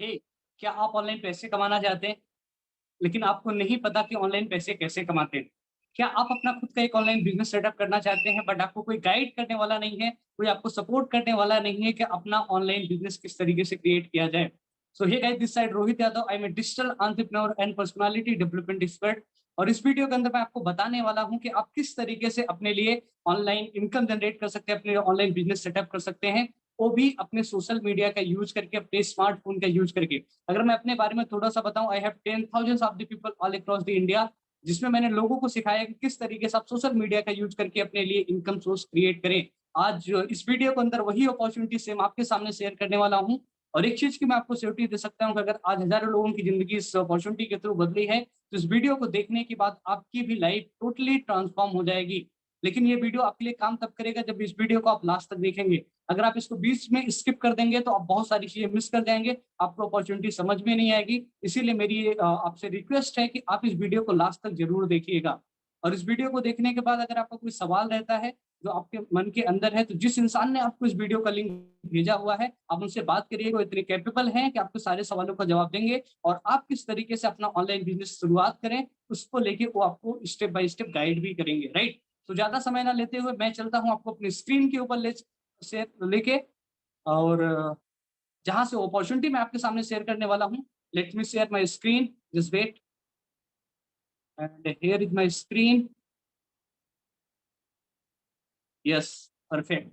हे, क्या आप ऑनलाइन पैसे कमाना चाहते हैं? लेकिन आपको नहीं पता कि ऑनलाइन पैसे कैसे कमाते हैं? क्या आप अपना खुद का एक ऑनलाइन बिज़नेस सेटअप करना चाहते हैं बट आपको कोई गाइड करने वाला नहीं है, कोई आपको सपोर्ट करने वाला नहीं है कि अपना ऑनलाइन बिज़नेस किस तरीके से क्रिएट किया जाए? So hey guys, this side Rohit Yadav. I am a digital entrepreneur and personality development expert. और इस वीडियो के अंदर मैं आपको बताने वाला हूँ कि आप किस तरीके से अपने लिए ऑनलाइन इनकम जनरेट कर सकते हैं, अपने ऑनलाइन बिज़नेस सेटअप कर सकते हैं, वो भी अपने सोशल मीडिया का यूज़ करके, अपने स्मार्टफ़ोन का यूज़ करके। अगर मैं अपने बारे में थोड़ा-सा बताऊँ, I have 10 thousands of the people all across the India, जिसमें मैंने लोगों को सिखाया कि किस तरीके से आप सोशल मीडिया का यूज़ करके अपने लिए इनकम सोर्स क्रिएट करें। आज इस वीडियो के अंदर वही अपॉर्च्युनिटी सेम आपके सामने शेयर करने वाला हूँ। और एक चीज़ की मैं आपको श्योरिटी दे सकता हूँ कि अगर आज हज़ारों लोगों की ज़िंदगी इस अपॉर्च्युनिटी के थ्रू बदली है, तो इस वीडियो को देखने के बाद आपकी भी लाइफ़ टोटली ट्रांसफ़ॉर्म हो जाएगी। लेकिन ये वीडियो आपके लिए काम तब करेगा जब इस वीडियो को आप लास्ट तक देखेंगे। अगर आप इसको बीच में स्किप कर देंगे तो आप बहुत सारी चीज़ें मिस कर जाएँगे, आपको अपॉर्च्युनिटी समझ में नहीं आएगी। इसीलिए मेरी ये आपसे रिक्वेस्ट है कि आप इस वीडियो को लास्ट तक ज़रूर देखिएगा। और इस वीडियो को देखने के बाद अगर आपका कोई सवाल रहता है, जो आपके मन के अंदर है, तो जिस इंसान ने आपको इस वीडियो का लिंक भेजा हुआ है, आप उनसे बात करिएगा। वो इतने कैपेबल हैं कि आपके सारे सवालों का जवाब देंगे और आप किस तरीके से अपना ऑनलाइन बिज़नेस शुरुआत करें, उसको लेके वो आपको स्टेप बाय स्टेप गाइड भी करेंगे, राइट? तो ज़्यादा समय ना लेते हुए मैं चलता हूँ आपको अपनी स्क्रीन के ऊपर लेके, और जहाँ से अपॉर्च्युनिटी मैं आपके सामने शेयर करने वाला हूँ। Let me share my screen, just wait, and here is my screen. Yes, perfect.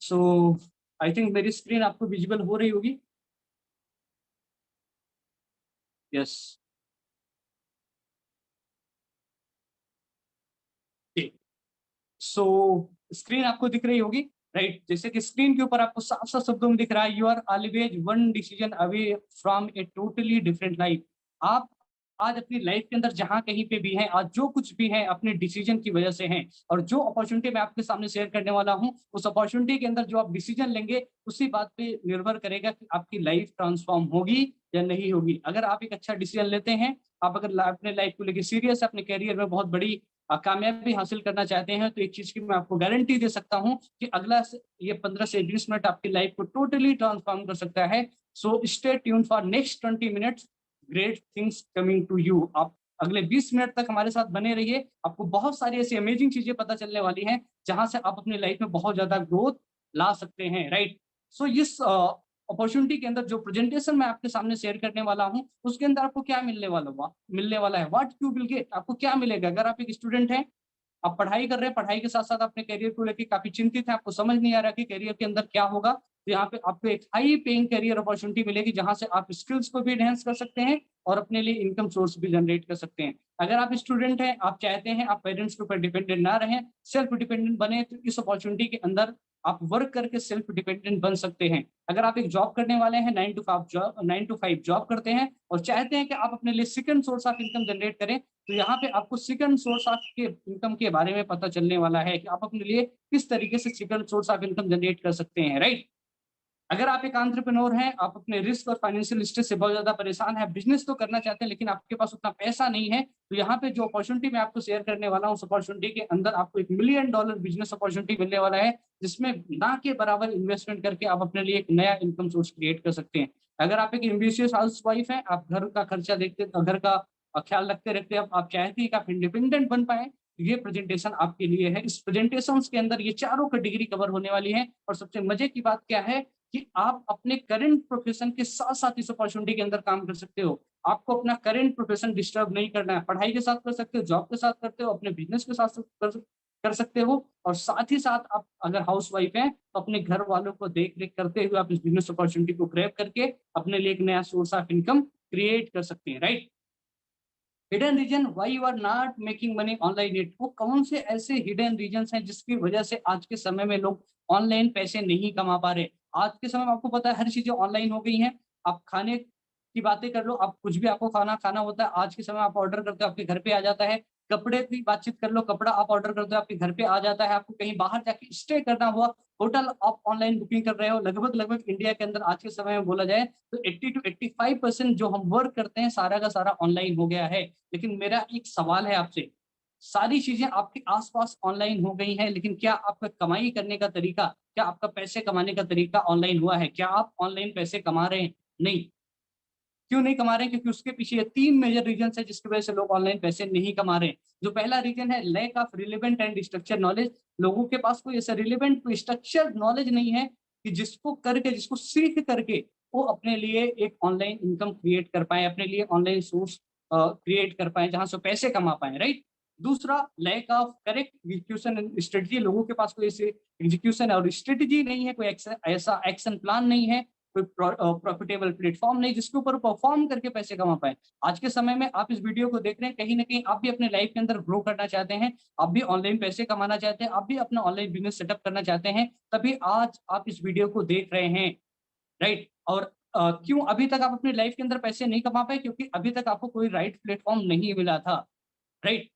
So I think मेरी स्क्रीन आपको विज़िबल हो रही होगी। यस, ठीक। सो स्क्रीन आपको दिख रही होगी, राइट? जैसे कि स्क्रीन के ऊपर आपको साफ-साफ शब्दों में दिख रहा है, you are always one decision away from a totally different life. आप आज अपनी लाइफ के अंदर जहाँ कहीं पे भी हैं, आज जो कुछ भी है अपने डिसीजन की वजह से हैं। और जो अपॉर्च्युनिटी मैं आपके सामने शेयर करने वाला हूँ, उस अपॉर्च्युनिटी के अंदर जो आप डिसीजन लेंगे, उसी बात पे निर्भर करेगा कि आपकी लाइफ ट्रांसफॉर्म होगी या नहीं होगी। अगर आप एक अच्छा डिसीजन लेते हैं, आप अगर अपने लाइफ को लेके सीरियस है, अपने करियर में बहुत बड़ी कामयाबी हासिल करना चाहते हैं, तो एक चीज़ की मैं आपको गारंटी दे सकता हूँ कि अगला स ये 15 से 20 मिनट आपकी लाइफ को टोटली ट्रांसफॉर्म कर सकता है। So stay tuned for next 20 minutes, great things coming to you. आप अगले 20 मिनट तक हमारे साथ बने रहिए, आपको बहुत सारी ऐसी अमेजिंग चीज़ें पता चलने वाली हैं, जहाँ से आप अपनी लाइफ में बहुत ज़्यादा ग्रोथ ला सकते हैं, राइट? सो इस अपॉर्च्युनिटी के अंदर जो प्रेज़ेंटेशन मैं आपके सामने शेयर करने वाला हूँ, उसके अंदर आपको क्या मिलने वाला है, व्हाट यू विल गेट, आपको क्या मिलेगा? अगर आप एक स्टूडेंट हैं, आप पढ़ाई कर रहे हैं, पढ़ाई के साथ-साथ अपने करियर को लेके काफ़ी चिंतित हैं, आपको समझ नहीं आ रहा कि करियर के अंदर क्या होगा, तो यहाँ पे आपको एक हाई पेइंग करियर अपॉर्च्युनिटी मिलेगी, जहाँ से आप स्किल्स को भी एनहांस कर सकते हैं और अपने लिए इनकम सोर्स भी जनरेट कर सकते हैं। अगर आप स्टूडेंट हैं, आप चाहते हैं आप पेरेंट्स के ऊपर डिपेंडेंट ना रहें, सेल्फ डिपेंडेंट बने, तो इस अपॉर्च्युनिटी के अंदर आप वर्क करके सेल्फ डिपेंडेंट बन सकते हैं। अगर आप एक जॉब करने वाले हैं, 9 टू 5 जॉब करते हैं और चाहते हैं कि आप अपने लिए second source of income generate करें, तो यहाँ पे आपको सेकंड सोर्स ऑफ के इनकम के बारे में पता चलने वाला है कि आप अपने लिए किस तरीके से second source of income generate कर सकते हैं, राइट? अगर आप एक एंटरप्रेन्योर हैं, आप अपने रिस्क और फाइनेंशियल स्ट्रेस से बहुत ज़्यादा परेशान हैं, बिज़नेस तो करना चाहते हैं लेकिन आपके पास उतना पैसा नहीं है, तो यहाँ पे जो अपॉर्च्युनिटी मैं आपको शेयर करने वाला हूँ, उस अपॉर्च्युनिटी के अंदर आपको $1 मिलियन बिज़नेस अपॉर्च्युनिटी मिलने वाला है, जिसमें ना के बराबर इन्वेस्टमेंट करके आप अपने लिए एक नया इनकम सोर्स क्रिएट कर सकते हैं। अगर आप एक एम्बिशियस हाउसवाइफ हैं, आप घर का खर्चा घर का ख्याल रखते-रखते आप चाहती हैं कि आप इंडिपेंडेंट बन पाएँ, तो ये प्रेज़ेंटेशन आपके लिए है। इस प्रेज़ेंटेशंस के अंदर ये चारों कैटेगरी कवर होने वाली है और सबसे मज़े की बात क्या है कि आप अपने करंट प्रोफेशन के साथ-साथ इस अपॉर्च्युनिटी के अंदर काम कर सकते हो। आपको अपना करंट प्रोफेशन डिस्टर्ब नहीं करना है। पढ़ाई के साथ कर सकते हो, जॉब के साथ करते हो, अपने बिज़नेस के साथ कर सकते हो और साथ ही साथ आप अगर हाउसवाइफ हैं, तो अपने घर वालों को देख-रेख करते हुए आप इस बिज़नेस अपॉर्च्युनिटी को ग्रैब करके अपने लिए एक नया सोर्स ऑफ इनकम क्रिएट कर सकते हैं, right? Hidden reason why you are not making money online it, वो कौन से ऐसे हिडन रीजंस हैं जिसकी वजह से आज के समय में लोग ऑनलाइन पैसे नहीं कमा पा रहे। आज के समय में आपको पता है हर चीजें ऑनलाइन हो गई हैं। आप खाने की बातें कर लो, आप कुछ भी आपको खाना खाना होता है आज के समय आप ऑर्डर करते हो आपके घर पे आ जाता है। कपड़े की बातचीत कर लो, कपड़ा आप ऑर्डर करते हो आपके घर पे आ जाता है। आपको कहीं बाहर जाके स्टे करना हुआ, होटल आप ऑनलाइन बुकिंग कर रहे हो। लगभग लगभग इंडिया के अंदर आज के समय में बोला जाए तो 80 टू 85% जो हम वर्क करते हैं सारा का सारा ऑनलाइन हो गया है। लेकिन मेरा एक सवाल है आपसे, सारी चीजें आपके आसपास ऑनलाइन हो गई हैं, लेकिन क्या आपका कमाई करने का तरीका, क्या आपका पैसे कमाने का तरीका ऑनलाइन हुआ है? क्या आप ऑनलाइन पैसे कमा रहे हैं? नहीं। क्यों नहीं कमा रहे हैं? क्योंकि उसके पीछे ये 3 मेजर रीजंस है जिसकी वजह से लोग ऑनलाइन पैसे नहीं कमा रहे हैं। जो पहला रीजन है lack of relevant and structure knowledge. लोगों के पास कोई ऐसा रिलेवेंट कोई स्ट्रक्चर्ड नॉलेज नहीं है कि जिसको सीख करके वो अपने लिए एक ऑनलाइन इनकम क्रिएट कर पाएँ, अपने लिए ऑनलाइन सोर्स क्रिएट कर पाएँ, जहाँ से पैसे कमा पाएँ, राइट? दूसरा lack of correct execution and strategy. लोगों के पास कोई ऐसे एग्जीक्यूशन और स्ट्रेटजी नहीं है, कोई ऐसा एक्शन प्लान नहीं है, कोई प्रॉफिटेबल प्लेटफॉर्म नहीं जिसके ऊपर परफॉर्म करके पैसे कमा पाए। आज के समय में आप इस वीडियो को देख रहे हैं, कहीं ना कहीं आप भी अपने लाइफ के अंदर ग्रो करना चाहते हैं, आप भी ऑनलाइन पैसे कमाना चाहते हैं, आप भी अपना ऑनलाइन बिजनेस सेटअप करना चाहते हैं, तभी आज आप इस वीडियो को देख रहे हैं, राइट? और क्यों अभी तक आप अपनी लाइफ के अंदर पैसे नहीं कमा पाए? क्योंकि अभी तक आपको कोई राइट प्लेटफॉर्म नहीं मिला था, राइट?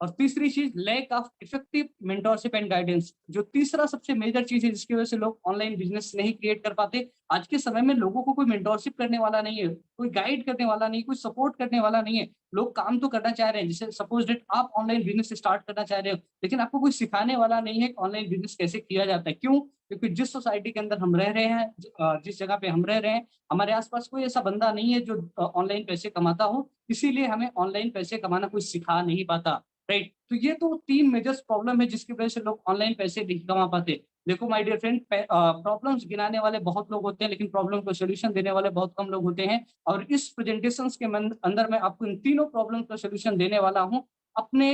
और तीसरी चीज lack of effective mentorship and guidance. जो तीसरा सबसे मेजर चीज है जिसकी वजह से लोग ऑनलाइन बिजनेस नहीं क्रिएट कर पाते, आज के समय में लोगों को कोई मेंटरशिप करने वाला नहीं है, कोई गाइड करने वाला नहीं, कोई सपोर्ट करने वाला नहीं है। लोग काम तो करना चाह रहे हैं, जैसे सपोज डेट आप ऑनलाइन बिजनेस स्टार्ट करना चाह रहे हो, लेकिन आपको कोई सिखाने वाला नहीं है कि ऑनलाइन बिजनेस कैसे किया जाता है। क्यों? क्योंकि जिस सोसाइटी के अंदर हम रह रहे हैं, जिस जगह पे हम रह रहे हैं, हमारे आसपास कोई ऐसा बंदा नहीं है जो ऑनलाइन पैसे कमाता हो, इसीलिए हमें ऑनलाइन पैसे कमाना कोई सिखा नहीं पाता, राइट? तो ये तो 3 मेजर्स प्रॉब्लम है जिसकी वजह से लोग ऑनलाइन पैसे नहीं कमा पाते। देखो माय डियर फ्रेंड, प्रॉब्लम्स गिनाने वाले बहुत लोग होते हैं, लेकिन प्रॉब्लम को सॉल्यूशन देने वाले बहुत कम लोग होते हैं। और इस प्रेजेंटेशंस के अंदर मैं आपको इन तीनों प्रॉब्लम का सॉल्यूशन देने वाला हूँ अपने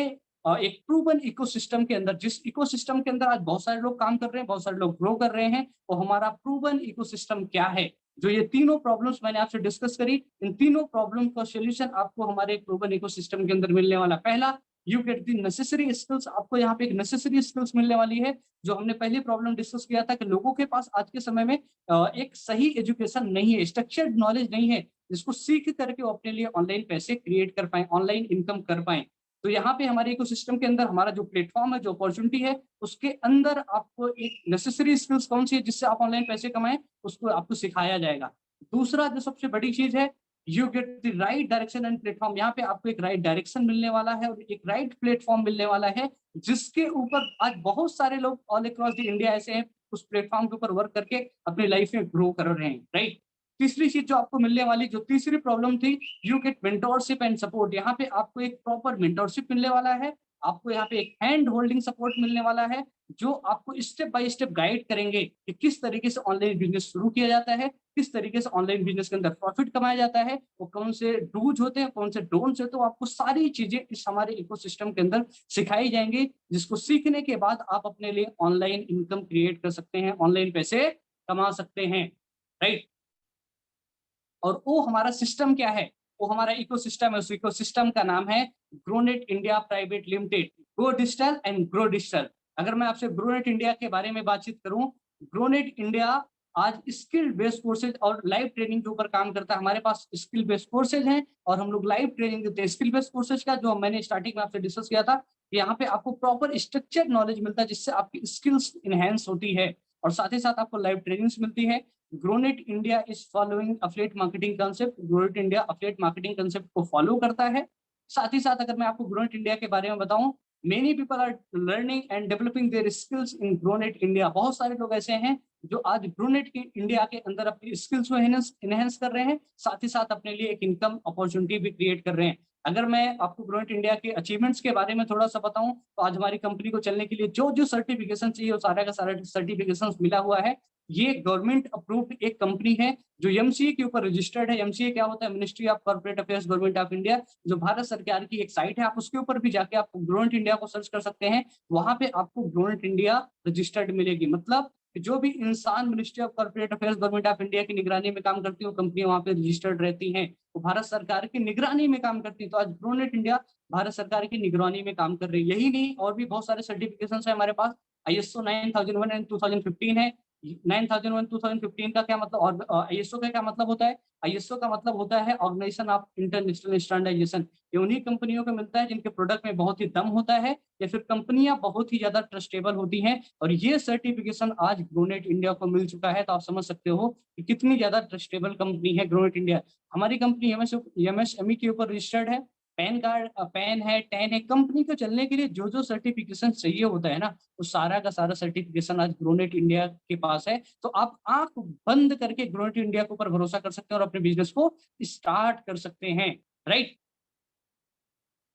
एक प्रूवन इकोसिस्टम के अंदर। जिस इकोसिस्टम के अंदर आज बहुत सारे लोग काम कर रहे हैं, बहुत सारे लोग ग्रो कर रहे हैं, वो हमारा प्रूवन इकोसिस्टम क्या है? जो ये तीनों प्रॉब्लम्स मैंने आपसे डिस्कस करी, इन तीनों प्रॉब्लम का सॉल्यूशन आपको हमारे प्रूवन इकोसिस्टम के अंदर मिलने वाला। पहला, you get the necessary skills. आपको यहाँ पे एक नेसेसरी स्किल्स मिलने वाली है। जो हमने पहली प्रॉब्लम डिस्कस किया था कि लोगों के पास आज के समय में एक सही एजुकेशन नहीं है, स्ट्रक्चर्ड नॉलेज नहीं है, जिसको सीख करके वो अपने लिए ऑनलाइन पैसे क्रिएट कर पाए, ऑनलाइन इनकम कर पाए। तो यहाँ पे हमारे इकोसिस्टम के अंदर हमारा जो प्लेटफॉर्म है, जो अपॉर्चुनिटी है, उसके अंदर आपको एक नेसेसरी स्किल्स कौन सी है जिससे आप ऑनलाइन पैसे कमाएं, उसको आपको सिखाया जाएगा। दूसरा जो सबसे बड़ी चीज है, you get the right direction and platform. यहाँ पे आपको एक राइट डायरेक्शन मिलने वाला है और एक राइट प्लेटफॉर्म मिलने वाला है, जिसके ऊपर आज बहुत सारे लोग ऑल अक्रॉस द इंडिया ऐसे हैं, उस प्लेटफॉर्म के ऊपर वर्क करके अपनी लाइफ में ग्रो कर रहे हैं, राइट? तीसरी चीज जो आपको मिलने वाली, जो तीसरी प्रॉब्लम थी, you get mentorship and support. यहाँ पे आपको एक प्रॉपर मेंटोरशिप मिलने वाला है, आपको यहाँ पे एक हैंड होल्डिंग सपोर्ट मिलने वाला है, जो आपको स्टेप बाय स्टेप गाइड करेंगे कि किस तरीके से ऑनलाइन बिजनेस शुरू किया जाता है, किस तरीके से ऑनलाइन बिजनेस के अंदर प्रॉफिट कमाया जाता है, वो कौन से डूज होते हैं, कौन से डोंट्स होते हैं। तो आपको सारी चीजें इस हमारे इकोसिस्टम के अंदर सिखाई जाएंगी, जिसको सीखने के बाद आप अपने लिए ऑनलाइन इनकम क्रिएट कर सकते हैं, ऑनलाइन पैसे कमा सकते हैं, राइट? और वो हमारा सिस्टम क्या है? वो हमारा इकोसिस्टम है। उस इकोसिस्टम का नाम है Gronet India private limited. Go digital and grow digital. अगर मैं आपसे ग्रोनेट इंडिया के बारे में बातचीत करूं, ग्रोनेट इंडिया आज स्किल बेस्ड कोर्सेज और लाइव ट्रेनिंग के ऊपर काम करता है। हमारे पास स्किल बेस्ड कोर्सेज हैं और हम लोग लाइव ट्रेनिंग देते हैं। स्किल बेस्ड कोर्सेज का जो मैंने स्टार्टिंग में आपसे डिस्कस किया था, यहाँ पे आपको प्रॉपर स्ट्रक्चर नॉलेज मिलता है, जिससे आपकी स्किल्स इनहेंस होती है और साथ ही साथ आपको लाइव ट्रेनिंग्स मिलती है। Gronet India is following affiliate marketing concept. Gronet India affiliate marketing concept को फॉलो करता है। साथ ही साथ अगर मैं आपको ग्रोनेट इंडिया के बारे में बताऊं, many people are learning and developing their skills in Gronet India. बहुत सारे लोग ऐसे हैं जो आज ग्रोनेट इंडिया के अंदर अपनी स्किल्स को इनहेंस कर रहे हैं, साथ ही साथ अपने लिए एक इनकम अपॉर्चुनिटी भी क्रिएट कर रहे हैं। अगर मैं आपको ग्रोनेट इंडिया के अचीवमेंट्स के बारे में थोड़ा सा बताऊं, तो आज हमारी कंपनी को चलने के लिए जो जो सर्टिफिकेशन चाहिए, वो सारा का सारा सर्टिफिकेशन मिला हुआ है। ये गवर्नमेंट अप्रूव्ड एक कंपनी है जो एमसीए के ऊपर रजिस्टर्ड है। एमसीए क्या होता है? Ministry of corporate affairs, government of India, जो भारत सरकार की एक साइट है। आप उसके ऊपर भी जाके आप ग्रोनेट इंडिया को सर्च कर सकते हैं, वहां पे आपको ग्रोनेट इंडिया रजिस्टर्ड मिलेगी। मतलब जो भी इंसान ministry of corporate affairs, government of India की निगरानी में काम करती है, वो कंपनी वहां पे रजिस्टर्ड रहती है, वो भारत सरकार की निगरानी में काम करती है। तो आज ग्रोनेट इंडिया भारत सरकार की निगरानी में काम कर रही है। यही नहीं, और भी बहुत सारे सर्टिफिकेशन है हमारे पास। आईएसओ 9001 एंड 2015 है। 9001 2015 का क्या मतलब, और आईएसओ का क्या मतलब होता है? आईएसओ का मतलब होता है ऑर्गेनाइजेशन ऑफ इंटरनेशनल स्टैंडर्डाइजेशन। ये उन्हीं कंपनियों को मिलता है जिनके प्रोडक्ट में बहुत ही दम होता है, या फिर कंपनियां बहुत ही ज्यादा ट्रस्टेबल होती हैं। और ये सर्टिफिकेशन आज ग्रोनेट इंडिया को मिल चुका है। तो आप समझ सकते हो कि कितनी ज्यादा ट्रस्टेबल कंपनी है ग्रोनेट इंडिया। हमारी कंपनी एमएसएमई के ऊपर रजिस्टर्ड है। पैन कार्ड, पैन है, टैन है, कंपनी को चलने के लिए जो जो सर्टिफिकेशन चाहिए होता है ना, वो सारा का सारा सर्टिफिकेशन आज ग्रोनेट इंडिया के पास है। तो आप आंख बंद करके ग्रोनेट इंडिया के ऊपर भरोसा कर सकते हैं और अपने बिजनेस को स्टार्ट कर सकते हैं, राइट।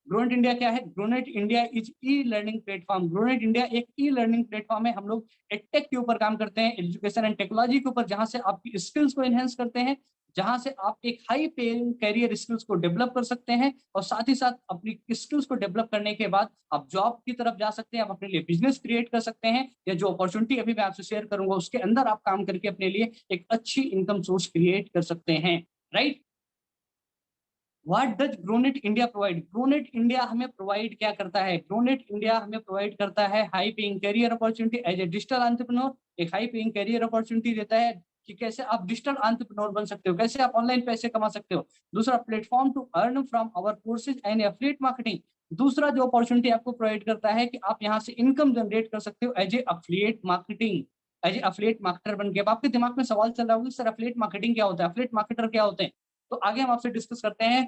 ग्रोनेट इंडिया क्या है? Gronet India is e learning platform. Gronet India एक ई लर्निंग प्लेटफॉर्म है। हम लोग एडटेक के ऊपर काम करते हैं, एजुकेशन एंड टेक्नोलॉजी के ऊपर, जहां से आपकी स्किल्स को एनहेंस करते हैं, जहां से आप एक हाई पेइंग कैरियर स्किल्स को डेवलप कर सकते हैं, और साथ ही साथ अपनी स्किल्स को डेवलप करने के बाद आप जॉब की तरफ जा सकते हैं, आप अपने लिए बिजनेस क्रिएट कर सकते हैं, या जो अपॉर्चुनिटी अभी मैं आपसे शेयर करूंगा उसके अंदर आप काम करके अपने लिए एक अच्छी इनकम सोर्स क्रिएट कर सकते हैं, right. What does Gronet India provide? Gronet India हमें प्रोवाइड क्या करता है? ग्रोनेट इंडिया हमें प्रोवाइड करता है high paying career opportunity as a digital entrepreneur. एक हाई पेइंग कैरियर अपॉर्चुनिटी देता है कि कैसे आप डिजिटल एंटरप्रेन्योर बन सकते हो, कैसे आप ऑनलाइन पैसे कमा सकते हो। दूसरा, platform to earn from our courses and affiliate marketing. दूसरा जो अपॉर्चुनिटी आपको प्रोवाइड करता है कि आप यहाँ से इनकम जनरेट कर सकते हो as a affiliate marketing, as a affiliate marketer बन के। अब आपके दिमाग में सवाल चल रहा होगा, सर अफिलिएट मार्केटिंग क्या होता है, अफिलिएट मार्केटर क्या होते हैं? तो आगे हम आपसे डिस्कस करते हैं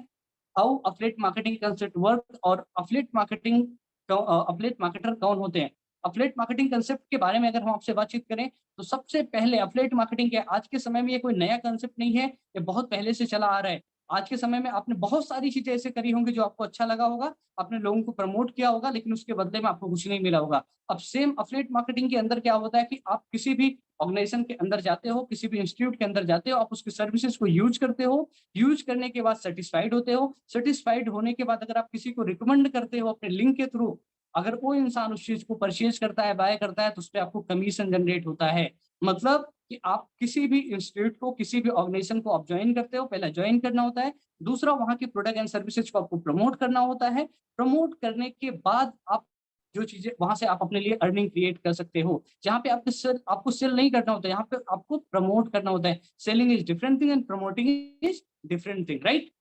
how affiliate marketing concept work, और अफिलिएट मार्केटिंग अफिलिएट मार्केटर कौन होते हैं। अफिलिएट मार्केटिंग कंसेप्ट के बारे में अगर हम आपसे बातचीत करें, तो सबसे पहले अफिलिएट मार्केटिंग क्या है? आज के समय में ये कोई नया कंसेप्ट नहीं है, ये बहुत पहले से चला आ रहा है। आज के समय में आपने बहुत सारी चीजें ऐसे करी होंगी जो आपको अच्छा लगा होगा, आपने लोगों को प्रमोट किया होगा, लेकिन उसके बदले में आपको कुछ नहीं मिला होगा। अब सेम अफिलिएट मार्केटिंग के अंदर क्या होता है कि आप किसी भी ऑर्गेनाइजेशन के अंदर जाते हो, किसी भी इंस्टीट्यूट के अंदर जाते हो, आप उसकी सर्विसेज को यूज करते हो, यूज करने के बाद सेटिस्फाइड होते हो, सेटिस्फाइड होने के बाद अगर आप किसी को रिकमेंड करते हो अपने लिंक के थ्रू, अगर वो इंसान उस चीज को परचेज करता है, बाय करता है, तो उस पर आपको कमीशन जनरेट होता है। मतलब कि आप किसी भी इंस्टीट्यूट को, किसी भी ऑर्गेनाइजेशन को आप ज्वाइन करते हो, पहले ज्वाइन करना होता है, दूसरा वहां की प्रोडक्ट एंड सर्विसेज को आपको प्रमोट करना होता है, प्रमोट करने के बाद आप जो चीजें वहां से आप अपने लिए अर्निंग क्रिएट कर सकते हो। जहां पे आपको सेल नहीं करना होता है, यहाँ पे आपको प्रमोट करना होता है। Selling is different thing and promoting is different thing, right.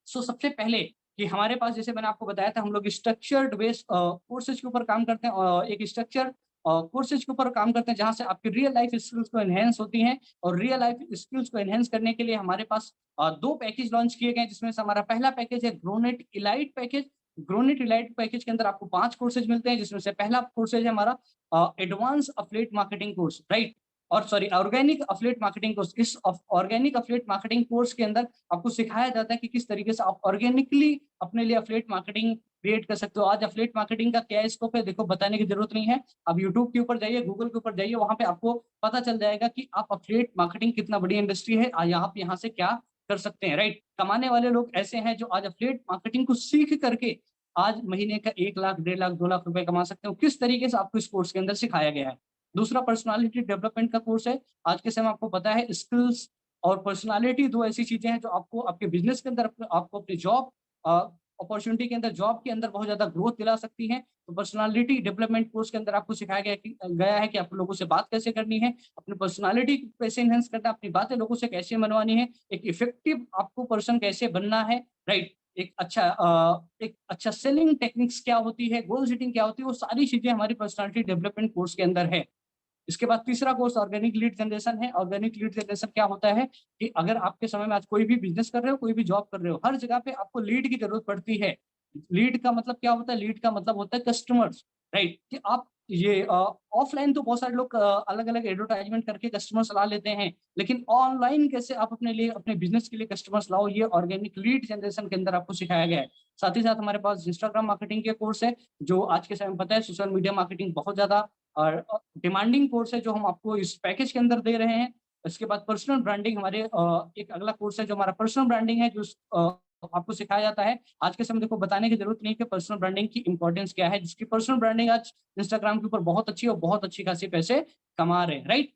So सबसे पहले कि हमारे पास, जैसे मैंने आपको बताया था, हम लोग स्ट्रक्चर्ड बेस्ड कोर्सेज के ऊपर काम करते हैं, एक स्ट्रक्चर कोर्सेज के ऊपर काम करते हैं जहां से आपकी रियल लाइफ स्किल्स को एनहेंस होती हैं। और रियल लाइफ स्किल्स को एनहेंस करने के लिए हमारे पास दो पैकेज लॉन्च किए गए, जिसमें से हमारा पहला पैकेज है ग्रोनेट इलाइट पैकेज। ग्रोनेट इलाइट पैकेज के अंदर आपको 5 कोर्सेज मिलते हैं, जिसमें से पहला कोर्सेज है हमारा advance affiliate marketing course, right, और sorry organic affiliate marketing course. इस ऑर्गेनिक अफिलिएट मार्केटिंग कोर्स के अंदर आपको सिखाया जाता है कि किस तरीके से आप ऑर्गेनिकली अपने लिए अफिलिएट मार्केटिंग क्रिएट कर सकते हो। आज अफिलिएट मार्केटिंग का क्या स्कोप है, देखो बताने की जरूरत नहीं है। आप यूट्यूब के ऊपर जाइए, गूगल के ऊपर जाइए, वहां पे आपको पता चल जाएगा कि आप अफिलिएट मार्केटिंग कितना बड़ी इंडस्ट्री है, आप यहाँ से क्या कर सकते हैं, राइट। कमाने वाले लोग ऐसे हैं जो आज अफिलिएट मार्केटिंग को सीख करके आज महीने का 1 लाख, 1.5 लाख, 2 लाख रुपए कमा सकते हो। किस तरीके से आपको इस कोर्स के अंदर सिखाया गया है। दूसरा पर्सनालिटी डेवलपमेंट का कोर्स है। आज के समय आपको पता है स्किल्स और पर्सनालिटी दो ऐसी चीजें हैं जो आपको आपके बिजनेस के अंदर, आपको अपनी जॉब अपॉर्चुनिटी के अंदर, जॉब के अंदर बहुत ज्यादा ग्रोथ दिला सकती है। तो पर्सनालिटी डेवलपमेंट कोर्स के अंदर आपको सिखाया गया है कि आप लोगों से बात कैसे करनी है, अपनी पर्सनालिटी कैसे एनहेंस करना है, अपनी बातें लोगों से कैसे मनवानी है, एक इफेक्टिव आपको पर्सन कैसे बनना है, राइट। एक अच्छा सेलिंग टेक्निक्स क्या होती है, गोल सेटिंग क्या होती है, वो सारी चीजें हमारी पर्सनालिटी डेवलपमेंट कोर्स के अंदर है। इसके बाद तीसरा कोर्स ऑर्गेनिक लीड जनरेशन है। ऑर्गेनिक लीड जनरेशन क्या होता है कि अगर आपके समय में आज कोई भी बिजनेस कर रहे हो, कोई भी जॉब कर रहे हो, हर जगह पे आपको लीड की जरूरत पड़ती है। लीड का मतलब क्या होता है? लीड का मतलब होता है कस्टमर्स, राइट। कि आप ये ऑफलाइन तो बहुत सारे लोग अलग अलग एडवर्टाइजमेंट करके कस्टमर्स ला लेते हैं, लेकिन ऑनलाइन कैसे आप अपने लिए, अपने बिजनेस के लिए कस्टमर्स लाओ, ये ऑर्गेनिक लीड जनरेशन के अंदर आपको सिखाया गया है। साथ ही साथ हमारे पास इंस्टाग्राम मार्केटिंग के कोर्स है, जो आज के समय में पता है सोशल मीडिया मार्केटिंग बहुत ज्यादा और डिमांडिंग कोर्स है, जो हम आपको इस पैकेज के अंदर दे रहे हैं। इसके बाद पर्सनल ब्रांडिंग हमारे एक अगला कोर्स है, जो हमारा पर्सनल ब्रांडिंग है, जो आपको सिखाया जाता है। आज के समय देखो बताने की जरूरत नहीं कि पर्सनल ब्रांडिंग की इंपॉर्टेंस क्या है, जिसकी पर्सनल ब्रांडिंग आज इंस्टाग्राम के ऊपर बहुत अच्छी और बहुत अच्छी खासी पैसे कमा रहे हैं, राइट।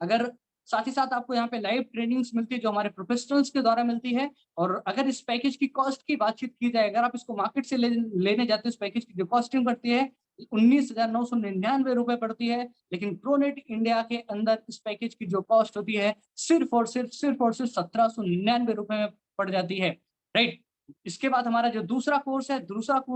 अगर साथ ही साथ आपको यहाँ पे लाइव ट्रेनिंग्स मिलती है, जो हमारे प्रोफेशनल्स के द्वारा मिलती है। और अगर इस पैकेज की कॉस्ट की बातचीत की जाए, अगर आप इसको मार्केट से लेने जाते हो, इस पैकेज की जो कॉस्टिंग पड़ती है 19,999 रुपए पड़ती है। लेकिन प्रोनेट इंडिया के अंदर इस पैकेज की जो कॉस्ट होती है सिर्फ 1799 रुपए में पड़ जाती है, राइट। इसके बाद हमारा जो दूसरा कोर्स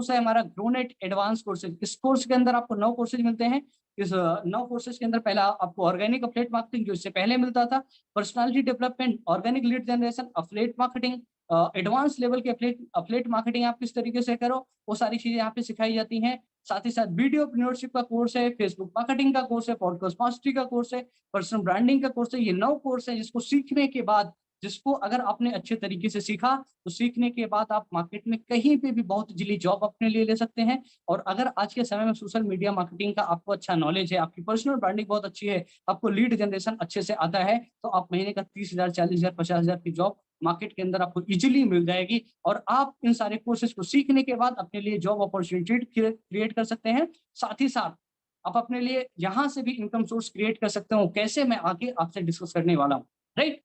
है हमारा ग्रोनेट एडवांस कोर्सेज। इस कोर्स के अंदर आपको 9 कोर्सेज मिलते हैं। इस 9 कोर्सेज के अंदर पहला आपको ऑर्गेनिक अफिलिएट मार्केटिंग, जो इससे पहले मिलता था, personality development, organic lead generation, affiliate marketing, advance level के अफिलिएट मार्केटिंग आप किस तरीके से करो, वो सारी चीजें यहाँ पे सिखाई जाती हैं। साथ ही साथ वीडियो एंटरप्रेन्योरशिप का कोर्स है, फेसबुक मार्केटिंग का कोर्स है, पॉडकास्ट मास्टरी का कोर्स है, पर्सनल ब्रांडिंग का कोर्स है। ये 9 कोर्स है जिसको सीखने के बाद, जिसको अगर आपने अच्छे तरीके से सीखा, तो सीखने के बाद आप मार्केट में कहीं पे भी बहुत जल्दी जॉब अपने लिए ले सकते हैं। और अगर आज के समय में सोशल मीडिया मार्केटिंग का आपको अच्छा नॉलेज है, आपकी पर्सनल ब्रांडिंग बहुत अच्छी है, आपको लीड जनरेशन अच्छे से आता है, तो आप महीने का 30,000, 40,000, 50,000 की जॉब मार्केट के अंदर आपको इजीली मिल जाएगी। और आप इन सारे कोर्सेज को सीखने के बाद अपने लिए जॉब अपॉर्चुनिटी क्रिएट कर सकते हैं। साथ ही साथ आप अपने लिए यहाँ से भी इनकम सोर्स क्रिएट कर सकते हो। कैसे, मैं आगे आपसे डिस्कस करने वाला हूँ, राइट?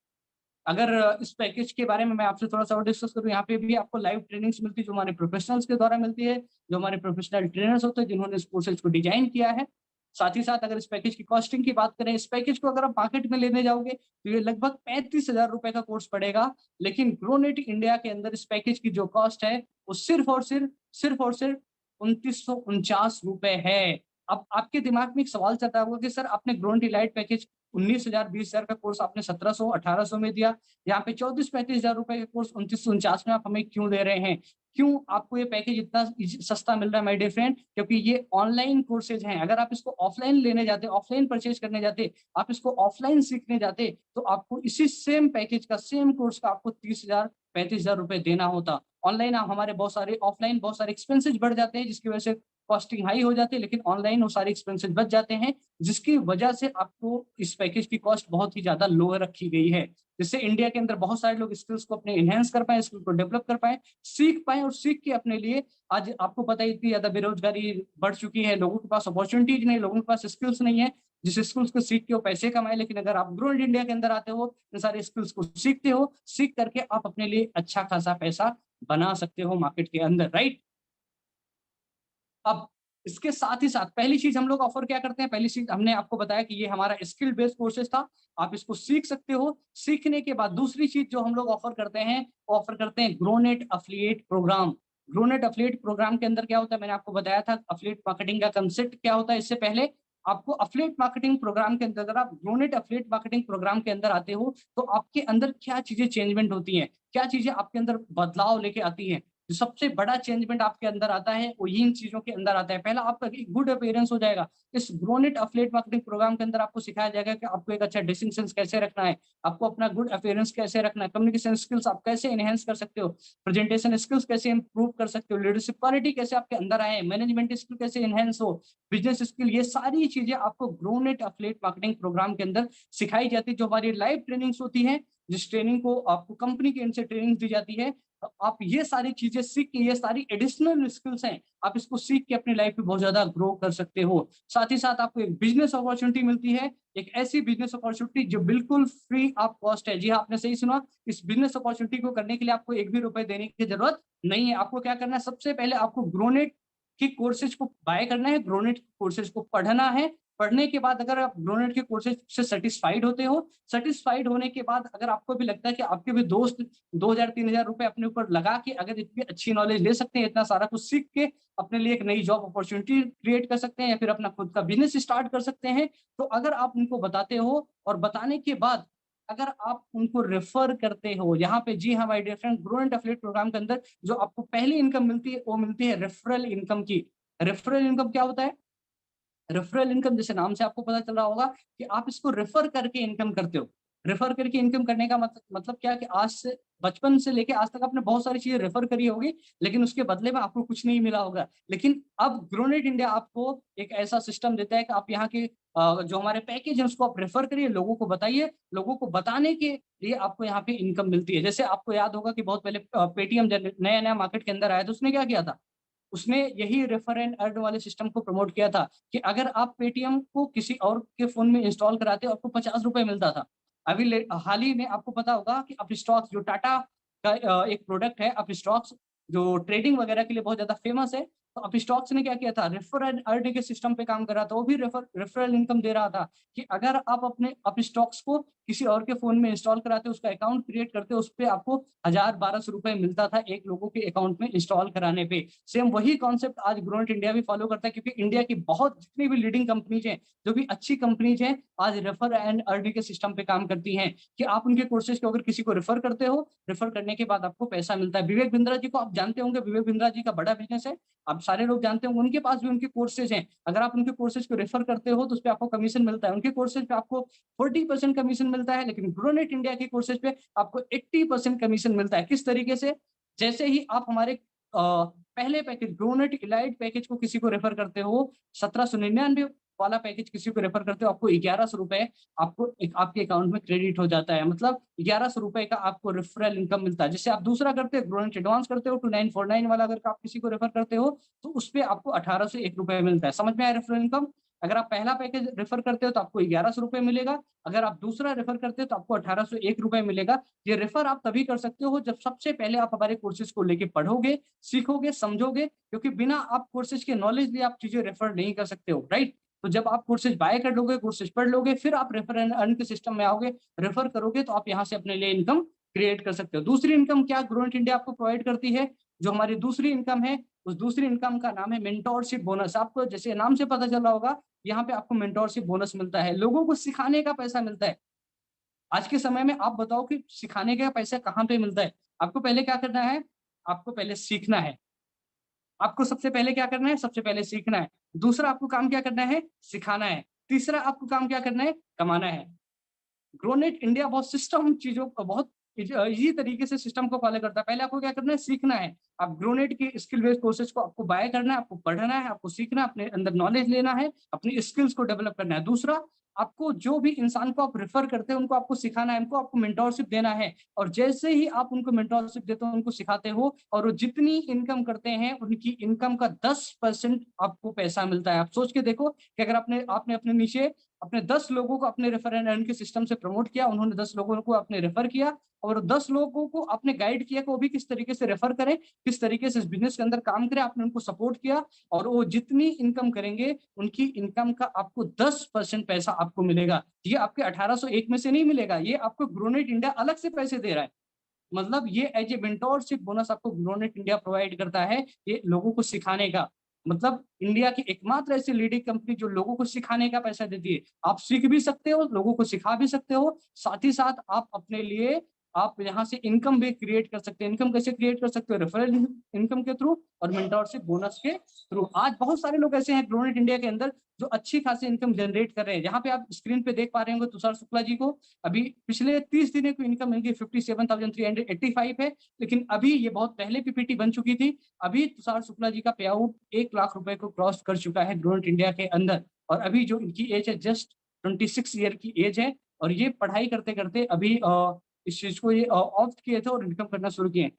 अगर इस पैकेज के बारे में मैं आपसे थोड़ा-सा और डिस्कस करूँ, यहाँ पे भी आपको लाइव ट्रेनिंग्स मिलती है, जो हमारे प्रोफेशनल्स के द्वारा मिलती है, जो हमारे प्रोफेशनल ट्रेनर्स होते हैं, जिन्होंने इस कोर्सेज को डिज़ाइन किया है। साथ ही साथ अगर इस पैकेज की कॉस्टिंग की बात करें, इस पैकेज को अगर आप मार्केट में लेने जाओगे, तो ये लगभग 35,000 रुपए का कोर्स पड़ेगा। लेकिन ग्रोनेट इंडिया के अंदर इस पैकेज की जो कॉस्ट है, वो सिर्फ और सिर्फ ₹2,949 है। अब आपके दिमाग में एक सवाल चल रहा होगा कि सर, आपने ग्रोनेट इलाइट पैकेज 19,000, 20,000 का कोर्स आपने 1700, 1800 में दिया। यहाँ पे 34-35,000 रुपए का कोर्स 2949 में आप हमें क्यों दे रहे हैं? क्यों आपको ये पैकेज इतना सस्ता मिल रहा है माय डियर फ्रेंड? क्योंकि ये ऑनलाइन कोर्सेज हैं। अगर आप इसको ऑफलाइन लेने जाते, ऑफलाइन परचेज करने जाते, आप इसको ऑफलाइन सीखने जाते, तो आपको इसी सेम पैकेज का, सेम कोर्स का आपको 30,000, 35,000 रुपए देना होता। ऑनलाइन हमारे बहुत सारे, ऑफलाइन बहुत सारे एक्सपेंसेस बढ़ जाते हैं, जिसकी वजह से कॉस्टिंग हाई हो जाती है, लेकिन ऑनलाइन वो सारे एक्सपेंसेस बच जाते हैं, जिसकी वजह से आपको इस पैकेज की कॉस्ट बहुत ही ज़्यादा लो रखी गई है। जिससे इंडिया के अंदर बहुत सारे लोग स्किल्स को अपने एनहांस कर पाएँ, स्किल को डेवलप कर पाएँ, सीख पाएँ और सीख के अपने लिए, आज आपको पता है इतनी ज़्यादा बेरोज़गारी बढ़ चुकी है, लोगों के पास अपॉर्च्युनिटीज़ नहीं है, लोगों के पास स्किल्स नहीं है, जिस स्किल्स को सीख के वो पैसे कमाएँ। लेकिन अगर आप ग्रो इंडिया के अंदर आते हो, इन सारे स्किल्स को सीखते हो, सीख करके आप अपने लिए अच्छा खासा पैसा बना सकते हो मार्केट के अंदर, राइट? अब इसके साथ ही साथ पहली चीज़ हम लोग ऑफ़र क्या करते हैं, पहली चीज़ हमने आपको बताया कि ये हमारा स्किल बेस्ड कोर्सेज़ था, आप इसको सीख सकते हो। सीखने के बाद दूसरी चीज़ जो हम लोग ऑफ़र करते हैं, वो ऑफ़र करते हैं ग्रोनेट एफिलिएट प्रोग्राम। ग्रोनेट एफिलिएट प्रोग्राम के अंदर क्या होता है, मैंने आपको बताया था एफिलिएट मार्केटिंग का कांसेप्ट क्या होता है इससे पहले। आपको एफिलिएट मार्केटिंग प्रोग्राम के अंदर, अगर आप ग्रोनेट एफिलिएट मार्केटिंग प्रोग्राम के अंदर आते हो, तो आपके अंदर क्या चीज़ें चेंजमेंट होती हैं, क्या चीज़ें आपके अंदर बदलाव लेके आती हैं। जो सबसे बड़ा चेंजमेंट आपके अंदर आता है, वो इन चीज़ों के अंदर आता है। पहला, आपका एक गुड अपीयरेंस हो जाएगा। इस ग्रोनेट एफिलिएट मार्केटिंग प्रोग्राम के अंदर आपको सिखाया जाएगा कि आपको एक अच्छा ड्रेसिंग सेंस कैसे रखना है, आपको अपना गुड अपीयरेंस कैसे रखना है, कम्युनिकेशन स्किल्स आप कैसे एनहांस कर सकते हो, प्रेजेंटेशन स्किल्स कैसे इंप्रूव कर सकते हो, लीडरशिप क्वालिटी कैसे आपके अंदर आए, मैनेजमेंट स्किल कैसे एनहांस हो, बिज़नेस स्किल, ये सारी चीज़ें आपको ग्रोनेट एफिलिएट मार्केटिंग प्रोग्राम के अंदर सिखाई जाती है, जो हमारी लाइव ट्रेनिंग्स होती हैं, जिस ट्रेनिंग को आपको कंपनी के एंड से ट्रेनिंग दी जाती है। आप ये सारी चीज़ें सीख के, ये सारी एडिशनल स्किल्स हैं, आप इसको सीख के अपनी लाइफ में बहुत ज़्यादा ग्रो कर सकते हो। साथ ही साथ आपको एक बिज़नेस अपॉर्च्युनिटी मिलती है, एक ऐसी बिज़नेस अपॉर्च्युनिटी जो बिल्कुल फ्री ऑफ कॉस्ट है। जी हाँ, आपने सही सुना, इस बिज़नेस अपॉर्च्युनिटी को करने के लिए आपको एक भी रुपए देने की ज़रूरत नहीं है। आपको क्या करना है, सबसे पहले आपको ग्रोनेट के कोर्सेज़ को बाय करना है, ग्रोनेट कोर्सेज़ को पढ़ना है। पढ़ने के बाद अगर आप ग्रोनेट के कोर्सेज़ से सैटिस्फाइड होते हो, सैटिस्फाइड होने के बाद अगर आपको भी लगता है कि आपके भी दोस्त 2,000-3,000 रुपए अपने ऊपर लगा के अगर इतनी अच्छी नॉलेज ले सकते हैं, इतना सारा कुछ सीख के अपने लिए एक नई जॉब अपॉर्च्युनिटी क्रिएट कर सकते हैं, या फिर अपना खुद का बिज़नेस स्टार्ट कर सकते हैं। तो अगर आप उनको बताते हो और बताने के बाद अगर आप उनको रेफर करते हो, यहाँ पे जी हाँ my dear friend, grow and affiliate programme के अंदर जो आपको पहली इनकम मिलती है, वो मिलती है रेफरल इनकम की। रेफरल इनकम क्या होता है? रेफरल इनकम, जैसे नाम से आपको पता चल रहा होगा कि आप इसको रेफर करके इनकम करते हो। रेफर करके इनकम करने का मतलब क्या है कि आज से, बचपन से लेके आज तक आपने बहुत सारी चीज़ें रेफर करी होगी, लेकिन उसके बदले में आपको कुछ नहीं मिला होगा। लेकिन अब ग्रोनेट इंडिया आपको एक ऐसा सिस्टम देता है कि आप यहाँ के जो हमारे पैकेज है उसको आप रेफर करिए, लोगों को बताइए, लोगों को बताने के लिए आपको यहाँ पे इनकम मिलती है। जैसे आपको याद होगा कि बहुत पहले पेटीएम जब नया-नया मार्केट के अंदर आया, तो उसने क्या किया था? उसने यही रेफर एंड अर्न वाले सिस्टम को प्रमोट किया था कि अगर आप पेटीएम को किसी और के फ़ोन में इंस्टॉल कराते हो, आपको ₹50 मिलता था। अभी हाल ही में आपको पता होगा कि अपस्टॉक्स, जो टाटा का एक प्रोडक्ट है अपस्टॉक्स, जो ट्रेडिंग वगैरह के लिए बहुत ज़्यादा फेमस है। तो तो अब स्टॉक्स ने क्या किया था, रेफर एंड अर्न के सिस्टम पे काम कर रहा था, वो भी रेफरल इनकम दे रहा था कि अगर आप अपने स्टॉक्स को किसी और के फोन में इंस्टॉल कराते, उसका अकाउंट क्रिएट करते, उस पे आपको 1000-1200 रुपए मिलता था एक लोगों के अकाउंट में इंस्टॉल कराने पे। सेम वही कॉन्सेप्ट आज ग्रोनेट इंडिया भी फॉलो करता है, क्योंकि इंडिया की बहुत जितनी भी लीडिंग कंपनीज हैं, जो भी अच्छी कंपनीज हैं, आज रेफर एंड अर्न के सिस्टम पे काम करती हैं कि आप उनके कोर्सेज को अगर किसी को रेफर करते हो, रेफर करने के बाद आपको पैसा मिलता है। विवेक बिंद्रा जी को आप जानते होंगे, विवेक बिंद्रा जी का बड़ा बिजनेस है, आप सारे लोग जानते होंगे, उनके पास भी उनके कोर्सेज हैं। अगर आप उनके कोर्सेज को रेफर करते हो तो उस पे आपको कमीशन मिलता है, उनके कोर्सेज पे आपको 40% कमीशन मिलता है, लेकिन ग्रोनेट इंडिया के कोर्सेज पे आपको 80% कमीशन मिलता है। किस तरीके से, जैसे ही आप हमारे पहले पैकेज ग्रोनेट इलाइट पैकेज को किसी को रेफर करते हो, 1799 वाला पैकेज किसी को रेफर करते हो, आपको 1100 रुपए आपको आपके अकाउंट में क्रेडिट हो जाता है, मतलब 1100 रुपए का आपको रेफरल इनकम मिलता है। जैसे आप दूसरा करते हो ग्रोनेट एडवांस करते हो 2949 वाला, अगर आप किसी को रेफर करते हो तो उस पे आपको 1801 रुपए मिलता है। समझ में आया रेफरल इनकम? अगर आप पहला पैकेज रेफर करते हो तो आपको 1100 रुपए मिलेगा, अगर आप दूसरा रेफर करते हो तो आपको 1801 रुपए मिलेगा। ये रेफर आप तभी कर सकते हो जब सबसे पहले आप हमारे कोर्सेज को लेके पढ़ोगे, सीखोगे, समझोगे, क्योंकि बिना आप कोर्सेज के नॉलेज लिए आप चीजें रेफर नहीं कर सकते हो, राइट? तो जब आप कोर्सेज बाय कर लोगे, कोर्सेज पढ़ लोगे, फिर आप रेफर एंड अर्न के सिस्टम में आओगे, रेफर करोगे, तो आप यहाँ से अपने लिए इनकम क्रिएट कर सकते हो। दूसरी इनकम क्या ग्रोनेट इंडिया आपको प्रोवाइड करती है? जो हमारी दूसरी इनकम है, उस दूसरी इनकम का नाम है मेंटोरशिप बोनस। आपको जैसे नाम से पता चल रहा होगा, यहाँ पे आपको मेंटोरशिप बोनस मिलता है, लोगों को सिखाने का पैसा मिलता है। आज के समय में आप बताओ कि सिखाने का पैसा कहाँ पे मिलता है? आपको पहले क्या करना है? आपको पहले सीखना है। आपको सबसे पहले क्या करना है? सबसे पहले सीखना है। दूसरा आपको काम क्या करना है? सिखाना है। तीसरा आपको काम क्या करना है? कमाना है। ग्रोनेट इंडिया बहुत सिस्टम चीज़ों को बहुत इजी तरीके से सिस्टम को फॉलो करता है। पहले आपको क्या करना है? सीखना है। आप ग्रोनेट के स्किल बेस्ड कोर्सेज को आपको बाय करना है, आपको पढ़ना है, आपको सीखना है, अपने अंदर नॉलेज लेना है, अपनी स्किल्स को डेवलप करना है। दूसरा, आपको जो भी इंसान को आप रेफर करते हैं, उनको आपको सिखाना है, उनको आपको मेंटोरशिप देना है, और जैसे ही आप उनको मेंटोरशिप देते हो, उनको सिखाते हो, और वो जितनी इनकम करते हैं, उनकी इनकम का 10% आपको पैसा मिलता है। आप सोच के देखो कि अगर आपने अपने नीचे अपने 10 लोगों को अपने रेफर एंड अर्न के सिस्टम से प्रमोट किया, उन्होंने 10 लोगों को आपने रेफर किया, और 10 लोगों को आपने गाइड किया कि वो भी किस तरीके से रेफर करें, किस तरीके से इस बिज़नेस के अंदर काम करें, आपने उनको सपोर्ट किया, और वो जितनी इनकम करेंगे, उनकी इनकम का आपको 10% पैसा आपको मिलेगा। ये आपके 1801 में से नहीं मिलेगा, ये आपको ग्रोनेट इंडिया अलग से पैसे दे रहा है। मतलब ये एज ए मेंटोरशिप बोनस आपको ग्रोनेट इंडिया प्रोवाइड करता है, ये लोगों को सिखाने का। मतलब इंडिया की एकमात्र ऐसी लीडिंग कंपनी जो लोगों को सिखाने का पैसा देती है। आप सीख भी सकते हो, लोगों को सिखा भी सकते हो, साथ ही साथ आप अपने लिए आप यहाँ से इनकम भी क्रिएट कर सकते हैं। इनकम कैसे क्रिएट कर सकते हो? रेफरल इनकम के थ्रू और मेंटोरशिप बोनस के थ्रू। आज बहुत सारे लोग ऐसे हैं ग्रोनेट इंडिया के अंदर जो अच्छी खासी इनकम जनरेट कर रहे हैं। यहाँ पे आप स्क्रीन पे देख पा रहे होंगे तुषार शुक्ला जी को, अभी पिछले 30 दिनों की इनकम इनकी 57,385 है, लेकिन अभी ये बहुत पहले पीपीटी बन चुकी थी। अभी तुषार शुक्ला जी का पे आउट 1 लाख रुपए को क्रॉस कर चुका है ग्रोनेट इंडिया के अंदर, और अभी जो इनकी एज है जस्ट 26 ईयर की एज है, और ये पढ़ाई करते करते अभी इस चीज को ये ऑप्ट किए थे और इनकम करना शुरू किए।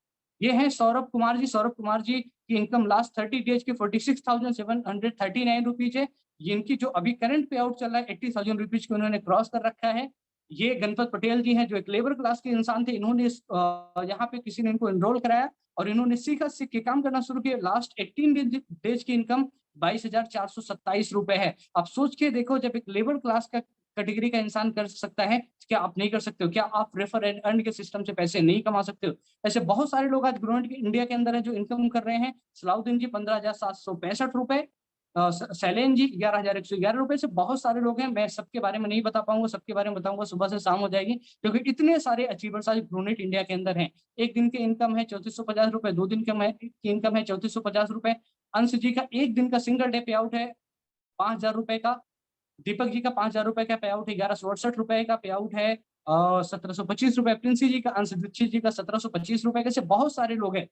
ये है सौरभ कुमार जी। सौरभ कुमार जी की इनकम लास्ट 30 डेज की 46,739 रुपीज है। ये इनकी जो अभी करंट पे आउट चल रहा है 80,000 रुपीज को इन्होंने क्रॉस कर रखा है। ये गणपत पटेल जी हैं जो एक लेबर क्लास के इंसान थे, इन्होंने यहाँ पे किसी ने इनको एनरोल कराया और इन्होंने सीखा, सीख के काम करना शुरू किया। लास्ट 18 डेज की इनकम 22,427 रुपए है। आप सोच के देखो, जब एक लेबर क्लास का कैटेगरी का इंसान कर सकता है, क्या आप नहीं कर सकते हो? क्या आप रेफर एंड अर्न के सिस्टम से पैसे नहीं कमा सकते हो? ऐसे बहुत सारे लोग आज ग्रोनेट इंडिया के अंदर है जो इनकम कर रहे हैं। सलाउद्दीन जी 15,765 रुपए, शैलेन जी 11,111 रुपए से बहुत सारे लोग हैं। मैं सबके बारे में नहीं बता पाऊंगा, सबके बारे में बताऊंगा सुबह से शाम हो जाएगी, क्योंकि इतने सारे अचीवर्स आज ग्रोनेट इंडिया के अंदर हैं। एक दिन की इनकम है 3450 रुपए, 2 दिन की इनकम है 3450 रुपए। अंश जी का एक दिन का सिंगल डे पे आउट है 5,000 रुपए का। दीपक जी का 5,000 रुपए का पे आउट है। 1168 रुपए का पे आउट है। 1725 रुपए प्रिंसी जी का, अंश दीक्षित जी का 1725 रुपए। कैसे बहुत सारे लोग हैं।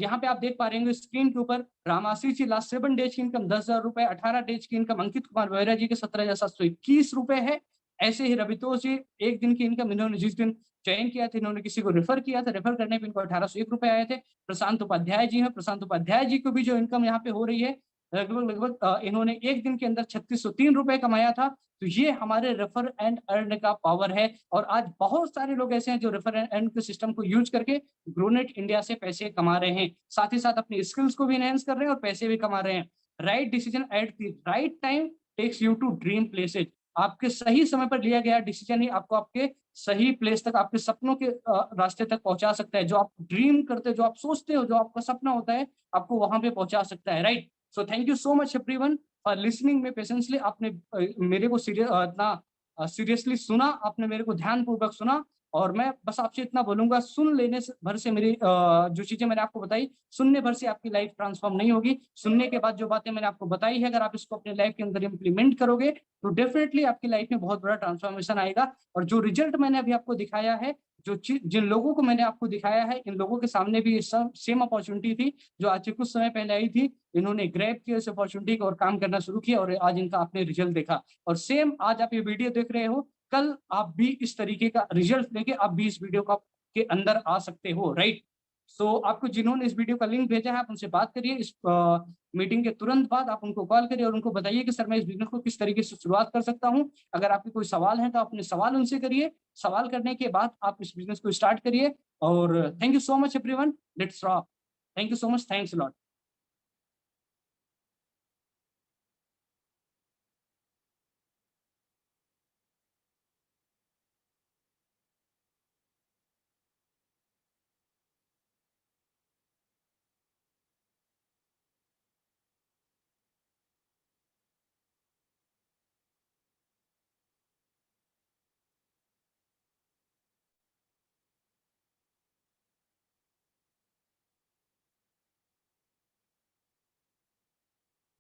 यहाँ पे आप देख पा रहे होंगे स्क्रीन के ऊपर, रामाशीष जी लास्ट 7 डेज की इनकम 10,000 रुपए, 18 डेज की इनकम अंकित कुमार वोहरा जी के 17,721 रुपए है। ऐसे ही रवितोष जी, एक दिन की इनकम इन्होंने जिस दिन चयन किया था, इन्होंने किसी को रेफर किया था, रेफर करने पे इनको 1801 रुपए आए थे। प्रशांत उपाध्याय जी हैं, प्रशांत उपाध्याय जी को भी जो इनकम यहाँ पे हो रही है लगभग इन्होंने एक दिन के अंदर 3603 रुपए कमाया था। तो ये हमारे रेफर एंड अर्न का पावर है और आज बहुत सारे लोग ऐसे हैं जो रेफर एंड अर्न के सिस्टम को यूज करके ग्रोनेट इंडिया से पैसे कमा रहे हैं। साथ ही साथ अपनी स्किल्स को भी एनहांस कर रहे हैं और पैसे भी कमा रहे हैं। Right decision at the right time takes you to dream places. आपके सही समय पर लिया गया डिसीजन ही आपको आपके सही प्लेस तक, आपके सपनों के रास्ते तक पहुंचा सकता है। जो आप ड्रीम करते हो, जो आप सोचते हो, जो आपका सपना होता है, आपको वहां पे पहुंचा सकता है। Right. So thank you so much everyone for listening में पेशेंसली। आपने मेरे को इतना सीरियसली सुना, आपने मेरे को ध्यानपूर्वक सुना। और मैं बस आपसे इतना बोलूंगा, सुन लेने से भर से मेरी जो चीजें मैंने आपको बताई, सुनने भर से आपकी लाइफ ट्रांसफॉर्म नहीं होगी। सुनने के बाद जो बातें मैंने आपको बताई है, अगर आप इसको अपने लाइफ के अंदर इंप्लीमेंट करोगे तो डेफिनेटली आपकी लाइफ में बहुत बड़ा ट्रांसफॉर्मेशन आएगा। और जो रिजल्ट मैंने अभी आपको दिखाया है, जो चीज जिन लोगों को मैंने आपको दिखाया है, इन लोगों के सामने भी सेम अपॉर्चुनिटी थी जो आज से कुछ समय पहले आई थी। इन्होंने ग्रैब किया इस अपॉर्चुनिटी को और काम करना शुरू किया और आज इनका आपने रिजल्ट देखा। और सेम आज आप ये वीडियो देख रहे हो, कल आप भी इस तरीके का रिजल्ट लेके आप भी इस वीडियो का के अंदर आ सकते हो। राइट। सो आपको जिन्होंने इस वीडियो का लिंक भेजा है, आप उनसे बात करिए। इस मीटिंग के तुरंत बाद आप उनको कॉल करिए और उनको बताइए कि सर मैं इस बिजनेस को किस तरीके से शुरुआत कर सकता हूँ। अगर आपके कोई सवाल है तो अपने सवाल उनसे करिए। सवाल करने के बाद आप इस बिजनेस को स्टार्ट करिए। और thank you so much everyone. Let's rock. Thank you so much. Thanks a lot.